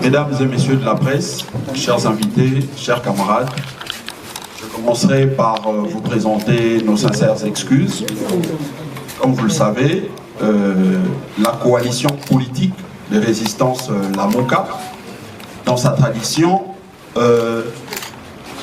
Mesdames et messieurs de la presse, chers invités, chers camarades, je commencerai par vous présenter nos sincères excuses. Comme vous le savez, la coalition politique de résistance Lamuka, dans sa tradition,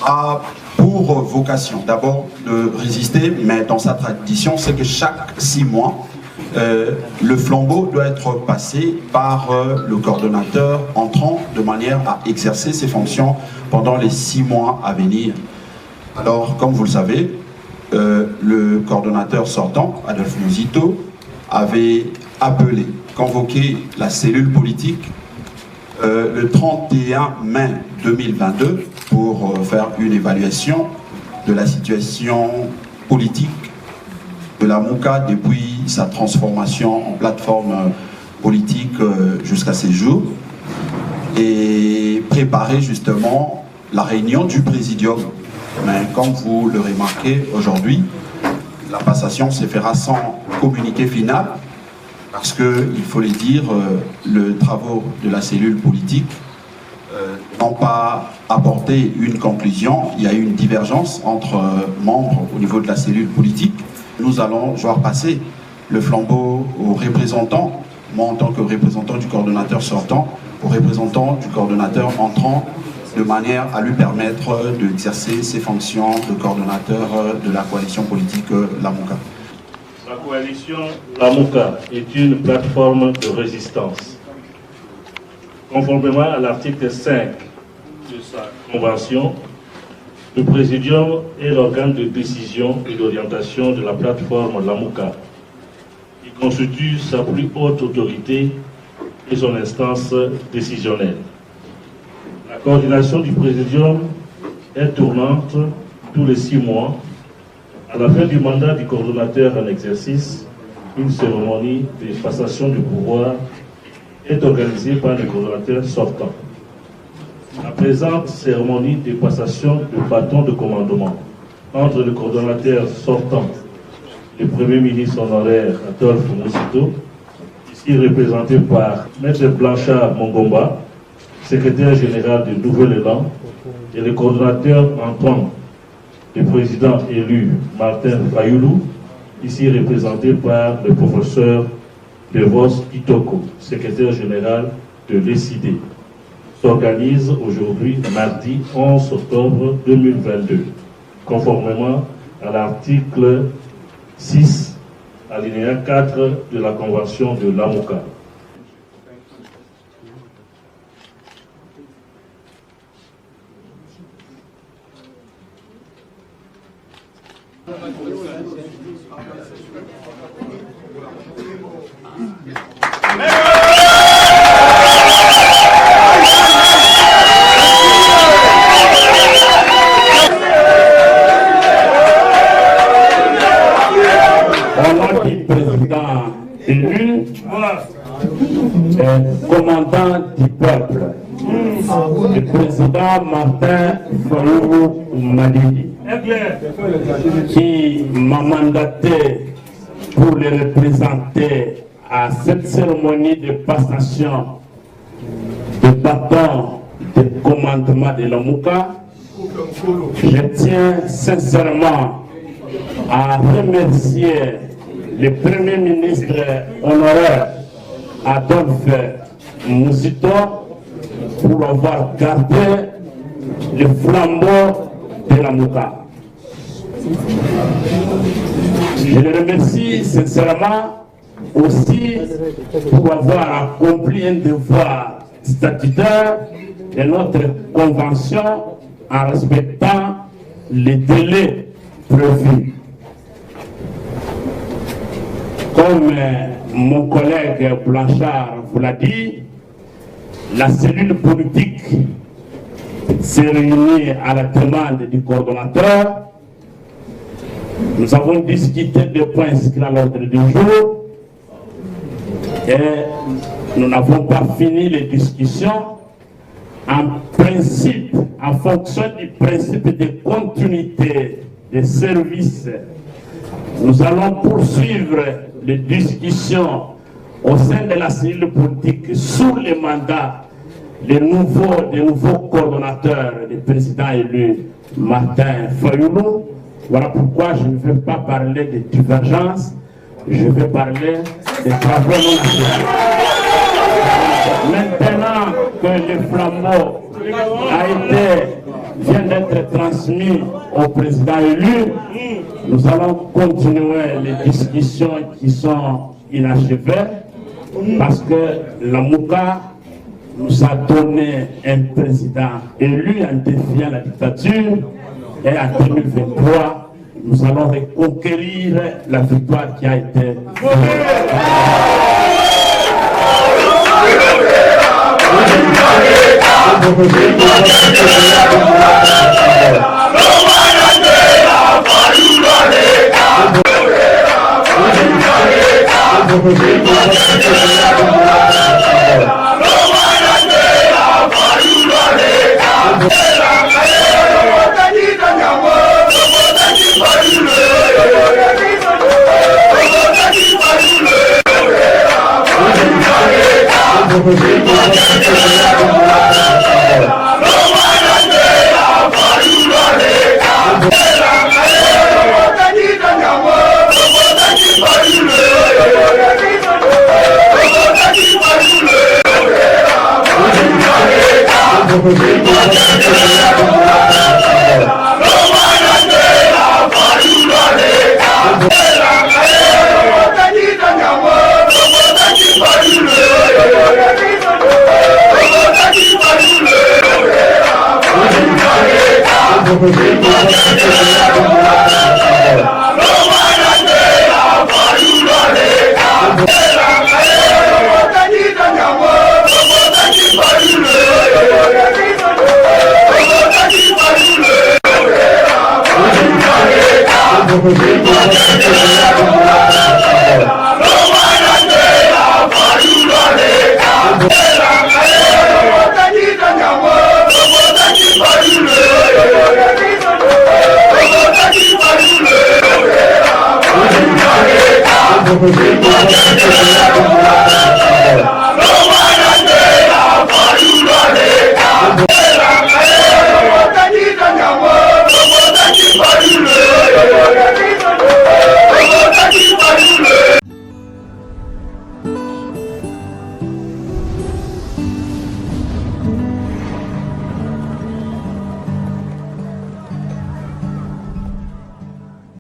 a pour vocation d'abord de résister, mais dans sa tradition, c'est que chaque 6 mois, le flambeau doit être passé par le coordonnateur entrant de manière à exercer ses fonctions pendant les 6 mois à venir. Alors, comme vous le savez, le coordonnateur sortant, Adolphe Musito, avait appelé, convoqué la cellule politique le 31 mai 2022 pour faire une évaluation de la situation politique de Lamuka depuis sa transformation en plateforme politique jusqu'à ces jours et préparer justement la réunion du présidium. Mais comme vous le remarquez aujourd'hui, la passation se fera sans communiqué final parce que, il faut le dire, les travaux de la cellule politique n'ont pas apporté une conclusion. Il y a eu une divergence entre membres au niveau de la cellule politique. Nous allons voir passer le flambeau aux représentants, moi en tant que représentant du coordonnateur sortant, aux représentants du coordonnateur entrant, de manière à lui permettre d'exercer ses fonctions de coordonnateur de la coalition politique Lamuka. La coalition Lamuka est une plateforme de résistance. Conformément à l'article 5 de sa convention, le Présidium est l'organe de décision et d'orientation de la plateforme Lamuka. Il constitue sa plus haute autorité et son instance décisionnelle. La coordination du Présidium est tournante tous les 6 mois. À la fin du mandat du coordonnateur en exercice, une cérémonie de passation du pouvoir est organisée par le coordonnateur sortant. La présente cérémonie de passation de bâton de commandement entre le coordonnateur sortant, le Premier ministre honoraire Adolphe Musito, ici représenté par Maître Blanchard Mongomba, secrétaire général du Nouvel Élan, et le coordonnateur entrant, le président élu Martin Fayoulou, ici représenté par le professeur Devos Kitoko, secrétaire général de l'ECID, s'organise aujourd'hui, mardi 11 octobre 2022, conformément à l'article 6, alinéa 4 de la Convention de Lamuka. Élu, commandant du peuple, le président Martin Fayoulou Malidi, qui m'a mandaté pour le représenter à cette cérémonie de passation de bâton de commandement de Lamuka. Je tiens sincèrement à remercier le Premier ministre honoraire Adolphe Musito pour avoir gardé le flambeau de Lamuka. Je le remercie sincèrement aussi pour avoir accompli un devoir statutaire de notre convention en respectant les délais prévus. Comme mon collègue Blanchard vous l'a dit, la cellule politique s'est réunie à la demande du coordonnateur. Nous avons discuté des points inscrits à l'ordre du jour et nous n'avons pas fini les discussions. En principe, en fonction du principe de continuité des services, nous allons poursuivre les discussions au sein de la cellule politique, sous les mandats des nouveaux coordonnateurs, des présidents élus, Martin Fayoulou. Voilà pourquoi je ne vais pas parler de divergences, je vais parler des travaux non achevés. Maintenant que le flambeau vient d'être transmis au président élu, nous allons continuer les discussions qui sont inachevées parce que la Mouka nous a donné un président élu en défiant la dictature et en 2023, nous allons reconquérir la victoire qui a été Thank you.